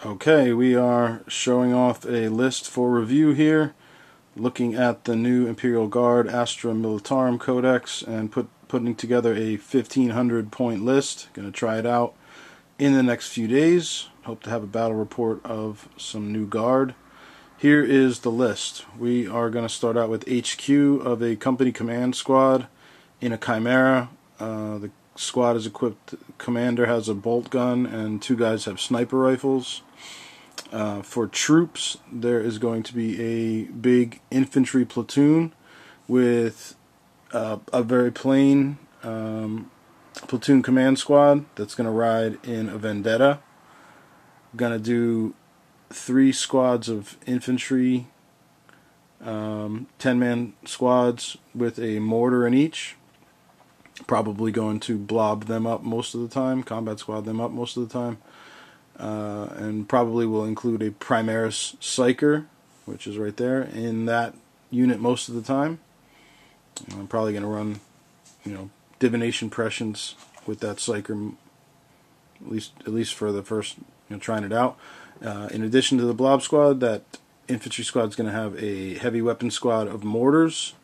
Okay, we are showing off a list for review here, looking at the new Imperial Guard Astra Militarum codex and putting together a 1,500 point list. Going to try it out in the next few days. Hope to have a battle report of some new guard. Here is the list. We are going to start out with HQ of a company command squad in a Chimera. The squad is equipped. Commander has a bolt gun and 2 guys have sniper rifles. For troops, there is going to be a big infantry platoon with a very plain platoon command squad that's going to ride in a Vendetta. Going to do 3 squads of infantry, 10-man squads with a mortar in each. Probably going to blob them up most of the time, combat squad them up most of the time. And probably will include a Primaris Psyker, which is right there, in that unit most of the time. I'm probably going to run, divination prescience with that Psyker, at least for the first, trying it out. In addition to the blob squad, that infantry squad is going to have a heavy weapon squad of mortars,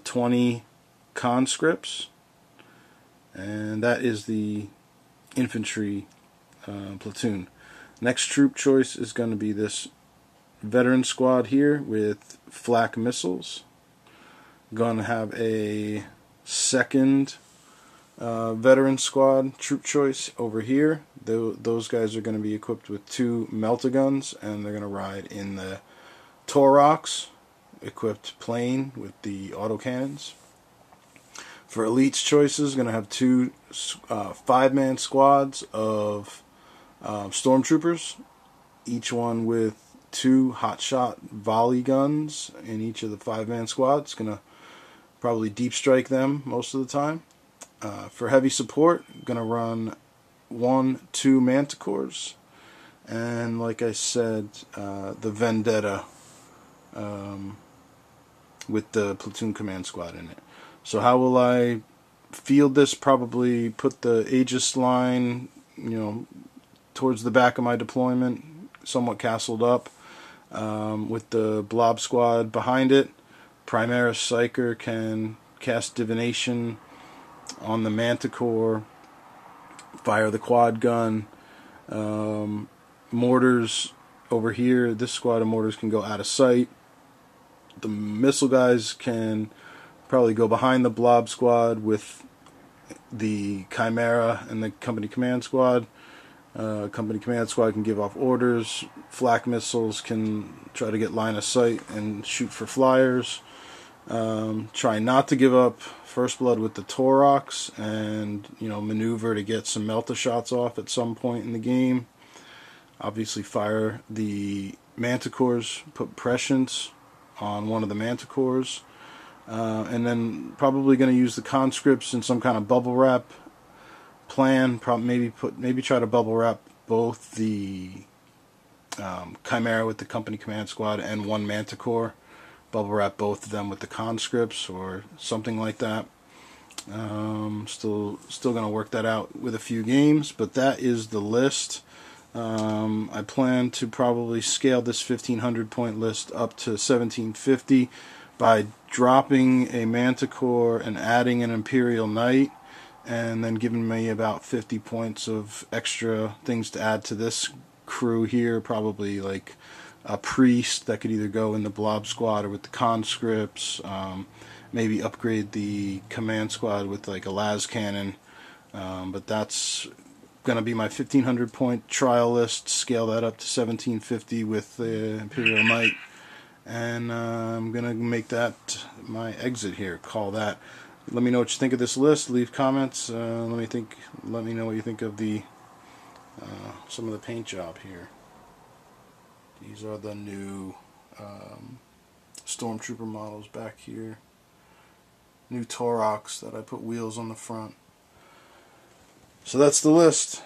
20 conscripts, and that is the infantry platoon. Next troop choice is going to be this veteran squad here with flak missiles. Going to have a second veteran squad troop choice over here. Those guys are going to be equipped with 2 melta-guns, and they're going to ride in the Torox, equipped plain with the autocannons. For elites choices, going to have 2 5-man squads of stormtroopers, each one with 2 hotshot volley guns in each of the 5-man squads. Going to probably deep strike them most of the time. For heavy support, going to run 1-2 manticores, and like I said, the Vendetta with the platoon command squad in it. So how will I field this? Probably put the Aegis line, towards the back of my deployment, somewhat castled up, with the blob squad behind it. Primaris Psyker can cast divination on the manticore, fire the quad gun. Mortars over here, this squad of mortars can go out of sight. The missile guys can probably go behind the blob squad with the Chimera and the company command squad. Company command squad can give off orders. Flak missiles can try to get line of sight and shoot for flyers. Try not to give up first blood with the Torox, and maneuver to get some melta shots off at some point in the game. Obviously fire the manticores, put prescience on one of the manticores. And then probably going to use the conscripts in some kind of bubble wrap plan. Maybe try to bubble wrap both the Chimera with the company command squad and 1 manticore. Bubble wrap both of them with the conscripts or something like that. Still going to work that out with a few games, but that is the list. I plan to probably scale this 1,500 point list up to 1,750 by dropping a manticore and adding an Imperial Knight, and then giving me about 50 points of extra things to add to this crew here. Probably like a priest that could either go in the blob squad or with the conscripts. Maybe upgrade the command squad with like a las cannon. But that's going to be my 1,500 point trial list. Scale that up to 1,750 with the Imperial Knight. And I'm going to make that my exit here. Call that. Let me know what you think of this list. Leave comments. Let me know what you think of the some of the paint job here. These are the new Stormtrooper models back here. New Torox that I put wheels on the front. So that's the list.